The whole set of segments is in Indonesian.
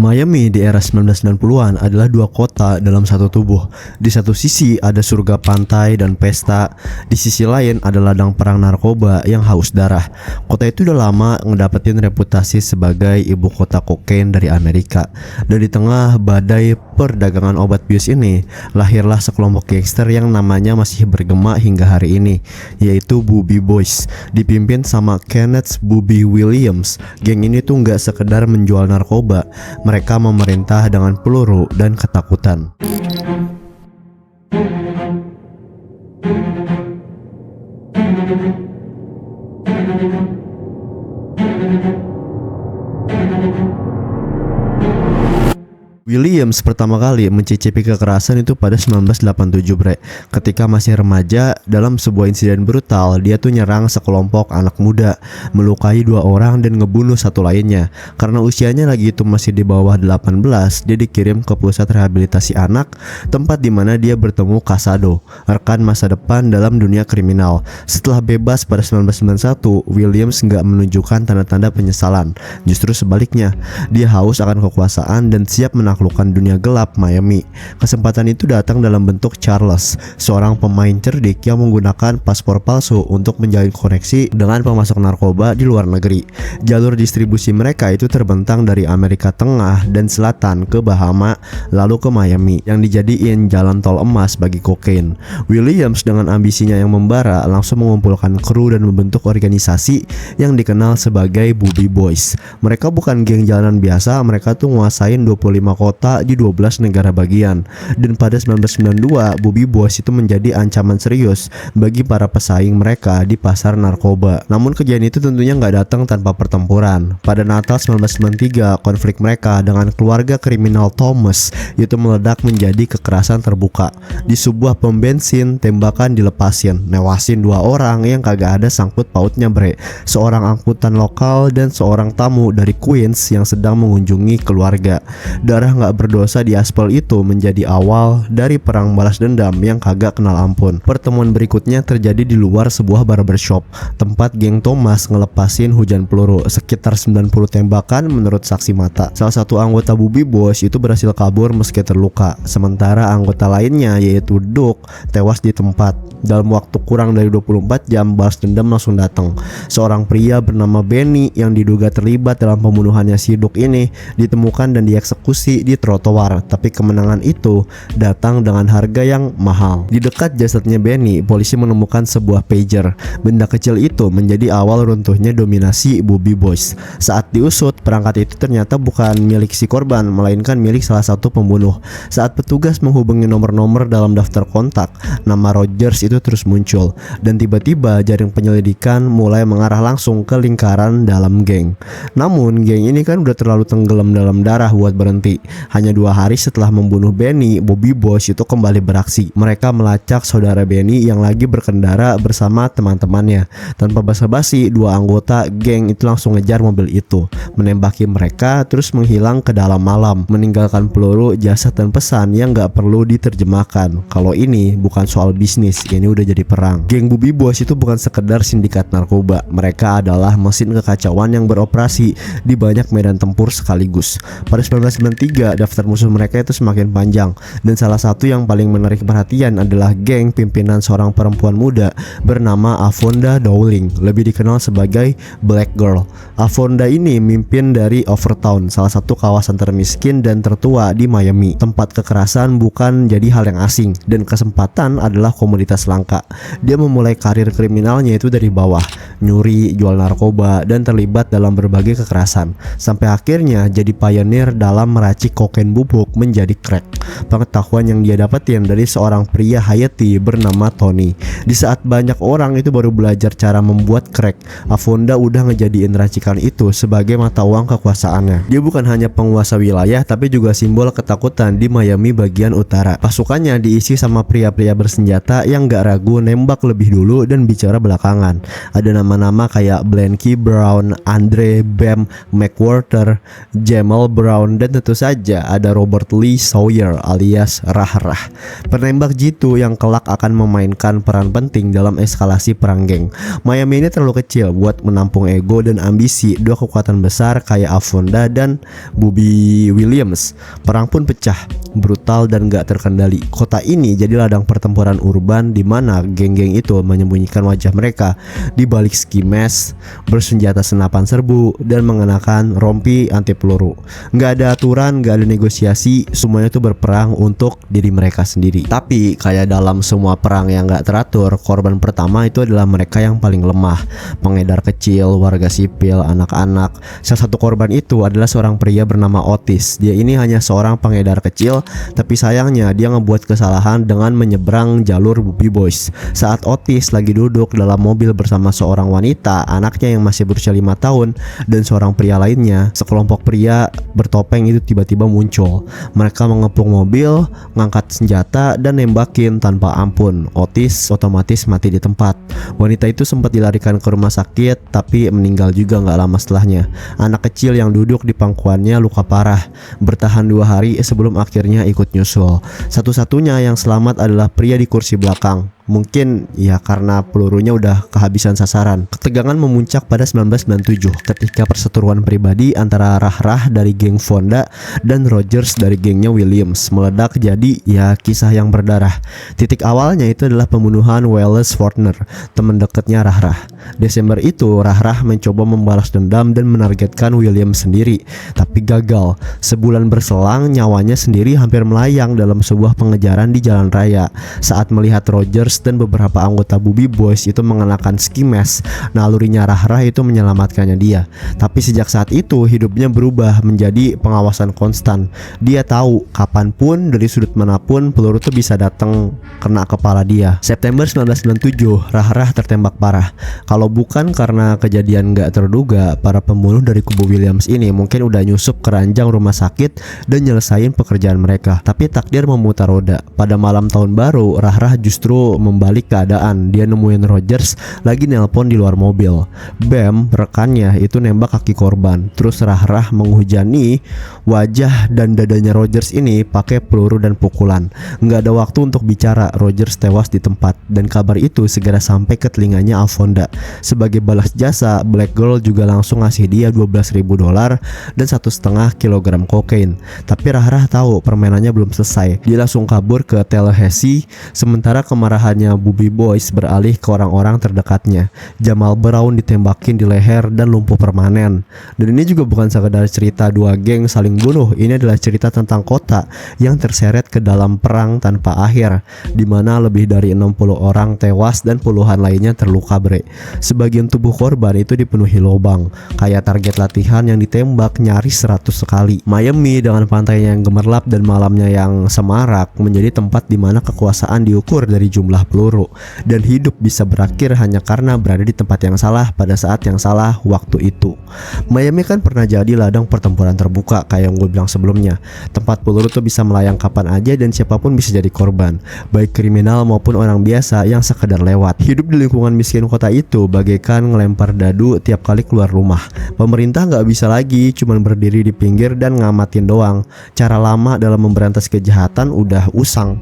Miami di era 1990-an adalah dua kota dalam satu tubuh. Di satu sisi ada surga pantai dan pesta, di sisi lain ada ladang perang narkoba yang haus darah. Kota itu udah lama ngedapetin reputasi sebagai ibu kota kokain dari Amerika. Dan di tengah badai perdagangan obat bius ini, lahirlah sekelompok gangster yang namanya masih bergema hingga hari ini, yaitu Bobby Boys, dipimpin sama Kenneth Bobby Williams. Geng ini tuh nggak sekedar menjual narkoba, mereka memerintah dengan peluru dan ketakutan. Williams pertama kali mencicipi kekerasan itu pada 1987 bre. Ketika masih remaja, dalam sebuah insiden brutal, dia tuh nyerang sekelompok anak muda, melukai 2 orang dan ngebunuh 1 lainnya. Karena usianya lagi itu masih di bawah 18, dia dikirim ke pusat rehabilitasi anak, tempat di mana dia bertemu Casado, rekan masa depan dalam dunia kriminal. Setelah bebas pada 1991, Williams nggak menunjukkan tanda-tanda penyesalan. Justru sebaliknya, dia haus akan kekuasaan dan siap menaklukkan dunia gelap Miami. Kesempatan itu datang dalam bentuk Charles, seorang pemain cerdik yang menggunakan paspor palsu untuk menjalin koneksi dengan pemasok narkoba di luar negeri. Jalur distribusi mereka itu terbentang dari Amerika Tengah dan Selatan ke Bahama, lalu ke Miami, yang dijadiin jalan tol emas bagi kokain. Williams dengan ambisinya yang membara langsung mengumpulkan kru dan membentuk organisasi yang dikenal sebagai Bobby Boys. Mereka bukan geng jalanan biasa, mereka tuh nguasain 25 kota di 12 negara bagian. Dan pada 1992, Bobby Boys itu menjadi ancaman serius bagi para pesaing mereka di pasar narkoba. Namun kejadian itu tentunya nggak datang tanpa pertempuran. Pada Natal 1993, konflik mereka dengan keluarga kriminal Thomas itu meledak menjadi kekerasan terbuka. Di sebuah pom bensin, tembakan dilepasin, newasin 2 orang yang kagak ada sangkut pautnya bre. Seorang angkutan lokal dan seorang tamu dari Queens yang sedang mengunjungi keluarga. Darah nggak berdosa di aspal itu menjadi awal dari perang balas dendam yang kagak kenal ampun. Pertemuan berikutnya terjadi di luar sebuah barbershop, tempat geng Thomas ngelepasin hujan peluru, sekitar 90 tembakan menurut saksi mata. Salah satu anggota Bobby Boys itu berhasil kabur meski terluka, sementara anggota lainnya yaitu Duke tewas di tempat. Dalam waktu kurang dari 24 jam balas dendam langsung datang. Seorang pria bernama Benny yang diduga terlibat dalam pembunuhannya si Duke ini ditemukan dan dieksekusi di trotoar, tapi kemenangan itu datang dengan harga yang mahal. Di dekat jasadnya Benny, polisi menemukan sebuah pager. Benda kecil itu menjadi awal runtuhnya dominasi Bobby Boys. Saat diusut, perangkat itu ternyata bukan milik si korban, melainkan milik salah satu pembunuh. Saat petugas menghubungi nomor-nomor dalam daftar kontak, nama Rogers itu terus muncul, dan tiba-tiba jaring penyelidikan mulai mengarah langsung ke lingkaran dalam geng. Namun geng ini kan udah terlalu tenggelam dalam darah buat berhenti. Hanya 2 hari setelah membunuh Benny, Bobby Boys itu kembali beraksi. Mereka melacak saudara Benny yang lagi berkendara bersama teman-temannya. Tanpa basa-basi, 2 anggota geng itu langsung ngejar mobil itu, menembaki mereka, terus menghilang ke dalam malam, meninggalkan peluru, jasad dan pesan yang gak perlu diterjemahkan. Kalau ini bukan soal bisnis, ini udah jadi perang. Geng Bobby Boys itu bukan sekedar sindikat narkoba, mereka adalah mesin kekacauan yang beroperasi di banyak medan tempur sekaligus. Pada 1993, daftar musuh mereka itu semakin panjang, dan salah satu yang paling menarik perhatian adalah geng pimpinan seorang perempuan muda bernama Avonda Dowling, lebih dikenal sebagai Black Girl. Avonda ini mimpin dari Overtown, salah satu kawasan termiskin dan tertua di Miami. Tempat kekerasan bukan jadi hal yang asing, dan kesempatan adalah komoditas langka. Dia memulai karir kriminalnya itu dari bawah, nyuri, jual narkoba, dan terlibat dalam berbagai kekerasan, sampai akhirnya jadi pionir dalam meracik kokain bubuk menjadi crack. Pengetahuan yang dia dapetin dari seorang pria Haiti bernama Tony. Di saat banyak orang itu baru belajar cara membuat crack, Avonda udah ngejadiin racikan itu sebagai mata uang kekuasaannya. Dia bukan hanya penguasa wilayah, tapi juga simbol ketakutan di Miami bagian utara. Pasukannya diisi sama pria-pria bersenjata yang gak ragu nembak lebih dulu dan bicara belakangan. Ada nama-nama kayak Blanky Brown, Andre Bam McWhorter, Jamal Brown, dan tentu saja saja ada Robert Lee Sawyer alias Rah-Rah, penembak jitu yang kelak akan memainkan peran penting dalam eskalasi perang geng. Miami ini terlalu kecil buat menampung ego dan ambisi dua kekuatan besar kayak Avonda dan Bobby Williams. Perang pun pecah, brutal dan gak terkendali. Kota ini jadi ladang pertempuran urban di mana geng-geng itu menyembunyikan wajah mereka di balik ski mask, bersenjata senapan serbu dan mengenakan rompi anti peluru. Nggak ada aturan, nggak ada negosiasi, semuanya tuh berperang untuk diri mereka sendiri. Tapi kayak dalam semua perang yang nggak teratur, korban pertama itu adalah mereka yang paling lemah, pengedar kecil, warga sipil, anak-anak. Salah satu korban itu adalah seorang pria bernama Otis. Dia ini hanya seorang pengedar kecil, tapi sayangnya dia ngebuat kesalahan dengan menyeberang jalur Bobby Boys. Saat Otis lagi duduk dalam mobil bersama seorang wanita, anaknya yang masih berusia 5 tahun, dan seorang pria lainnya, sekelompok pria bertopeng itu tiba-tiba muncul. Mereka mengepung mobil, ngangkat senjata dan nembakin tanpa ampun. Otis otomatis mati di tempat. Wanita itu sempat dilarikan ke rumah sakit tapi meninggal juga nggak lama setelahnya. Anak kecil yang duduk di pangkuannya luka parah, bertahan 2 hari sebelum akhirnya ikut nyusul. Satu-satunya yang selamat adalah pria di kursi belakang. Mungkin ya karena pelurunya udah kehabisan sasaran. Ketegangan memuncak pada 1997 ketika perseteruan pribadi antara Rah-Rah dari geng Fonda dan Rogers dari gengnya Williams meledak jadi ya kisah yang berdarah. Titik awalnya itu adalah pembunuhan Wallace Fortner, teman dekatnya Rah-Rah. Desember itu Rah-Rah mencoba membalas dendam dan menargetkan Williams sendiri, tapi gagal. Sebulan berselang nyawanya sendiri hampir melayang dalam sebuah pengejaran di jalan raya saat melihat Rogers dan beberapa anggota Bobby Boys itu mengenakan ski mask. Nalurinya Rah-Rah itu menyelamatkannya dia. Tapi sejak saat itu hidupnya berubah menjadi pengawasan konstan. Dia tahu kapanpun dari sudut manapun peluru itu bisa datang kena kepala dia. September 1997 Rah-Rah tertembak parah. Kalau bukan karena kejadian gak terduga, para pembunuh dari kubu Williams ini mungkin udah nyusup ke ranjang rumah sakit dan nyelesain pekerjaan mereka. Tapi takdir memutar roda. Pada malam tahun baru Rah-Rah justru membalik keadaan. Dia nemuin Rogers lagi nelpon di luar mobil. Bam, rekannya itu nembak kaki korban. Terus Rah-Rah menghujani wajah dan dadanya Rogers ini pakai peluru dan pukulan. Nggak ada waktu untuk bicara, Rogers tewas di tempat. Dan kabar itu segera sampai ke telinganya Avonda. Sebagai balas jasa, Black Girl juga langsung ngasih dia $12.000 dan 1,5 kilogram kokain. Tapi Rah-Rah tahu permainannya belum selesai. Dia langsung kabur ke Tallahassee, sementara kemarahan Bobby Boys beralih ke orang-orang terdekatnya. Jamal Brown ditembakin di leher dan lumpuh permanen. Dan ini juga bukan sekedar cerita dua geng saling bunuh. Ini adalah cerita tentang kota yang terseret ke dalam perang tanpa akhir, di mana lebih dari 60 orang tewas dan puluhan lainnya terluka bre. Sebagian tubuh korban itu dipenuhi lubang, kayak target latihan yang ditembak nyaris 100 kali. Miami dengan pantainya yang gemerlap dan malamnya yang semarak menjadi tempat di mana kekuasaan diukur dari jumlah peluru, dan hidup bisa berakhir hanya karena berada di tempat yang salah pada saat yang salah waktu itu. Miami kan pernah jadi ladang pertempuran terbuka kayak yang gue bilang sebelumnya. Tempat peluru tuh bisa melayang kapan aja dan siapapun bisa jadi korban, baik kriminal maupun orang biasa yang sekedar lewat. Hidup di lingkungan miskin kota itu bagaikan ngelempar dadu tiap kali keluar rumah. Pemerintah nggak bisa lagi cuman berdiri di pinggir dan ngamatin doang. Cara lama dalam memberantas kejahatan udah usang,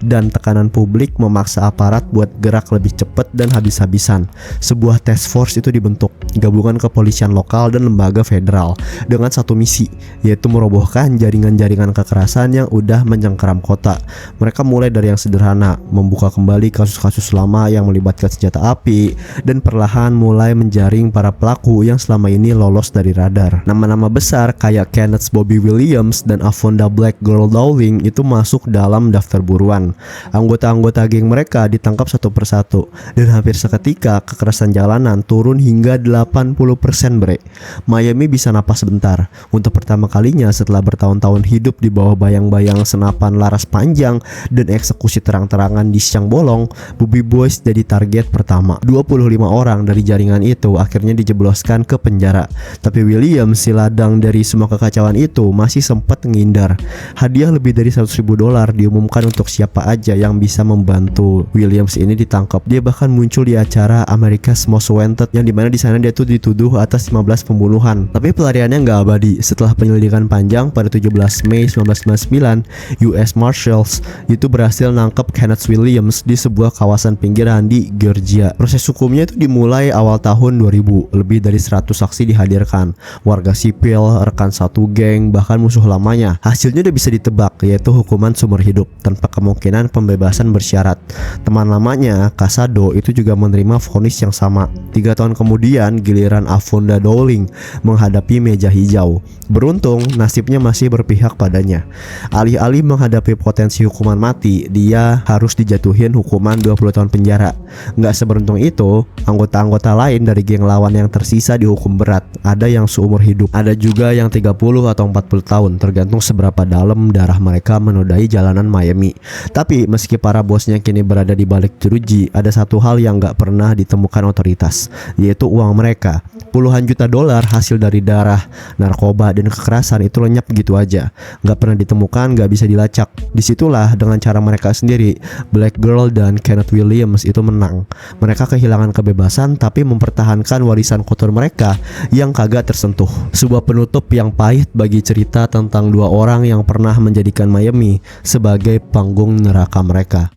dan tekanan publik memaksa aparat buat gerak lebih cepat dan habis-habisan. Sebuah task force itu dibentuk, gabungan kepolisian lokal dan lembaga federal, dengan satu misi, yaitu merobohkan jaringan-jaringan kekerasan yang udah mencengkeram kota. Mereka mulai dari yang sederhana, membuka kembali kasus-kasus lama yang melibatkan senjata api, dan perlahan mulai menjaring para pelaku yang selama ini lolos dari radar. Nama-nama besar kayak Kenneth Bobby Williams dan Avonda Black Girl Dowling itu masuk dalam daftar buruan. Anggota-anggota geng mereka ditangkap satu persatu, dan hampir seketika kekerasan jalanan turun hingga 80% bre. Miami bisa napas sebentar. Untuk pertama kalinya setelah bertahun-tahun hidup di bawah bayang-bayang senapan laras panjang dan eksekusi terang-terangan di siang bolong, Bobby Boys jadi target pertama. 25 orang dari jaringan itu akhirnya dijebloskan ke penjara. Tapi William, si ladang dari semua kekacauan itu, masih sempat ngindar. Hadiah lebih dari $100.000 diumumkan untuk siapa siapa aja yang bisa membantu Williams ini ditangkap. Dia bahkan muncul di acara America's Most Wanted, yang dimana di sana dia tuh dituduh atas 15 pembunuhan. Tapi pelariannya nggak abadi. Setelah penyelidikan panjang, pada 17 Mei 1999, US Marshals itu berhasil nangkep Kenneth Williams di sebuah kawasan pinggiran di Georgia. Proses hukumnya itu dimulai awal tahun 2000. Lebih dari 100 saksi dihadirkan, warga sipil, rekan satu geng, bahkan musuh lamanya. Hasilnya udah bisa ditebak, yaitu hukuman seumur hidup tanpa kemungkinan pembebasan bersyarat. Teman lamanya, Casado, itu juga menerima vonis yang sama. 3 tahun kemudian, giliran Avonda Dowling menghadapi meja hijau. Beruntung, nasibnya masih berpihak padanya. Alih-alih menghadapi potensi hukuman mati, dia harus dijatuhin hukuman 20 tahun penjara. Nggak seberuntung itu, anggota-anggota lain dari geng lawan yang tersisa dihukum berat. Ada yang seumur hidup, ada juga yang 30 atau 40 tahun, tergantung seberapa dalam darah mereka menodai jalanan Miami. Tapi meski para bosnya kini berada di balik jeruji, ada satu hal yang nggak pernah ditemukan otoritas, yaitu uang mereka. Puluhan juta dolar hasil dari darah, narkoba, dan kekerasan itu lenyap gitu aja, nggak pernah ditemukan, nggak bisa dilacak. Disitulah dengan cara mereka sendiri, Black Girl dan Kenneth Williams itu menang. Mereka kehilangan kebebasan tapi mempertahankan warisan kotor mereka yang kagak tersentuh. Sebuah penutup yang pahit bagi cerita tentang dua orang yang pernah menjadikan Miami sebagai panggung neraka mereka.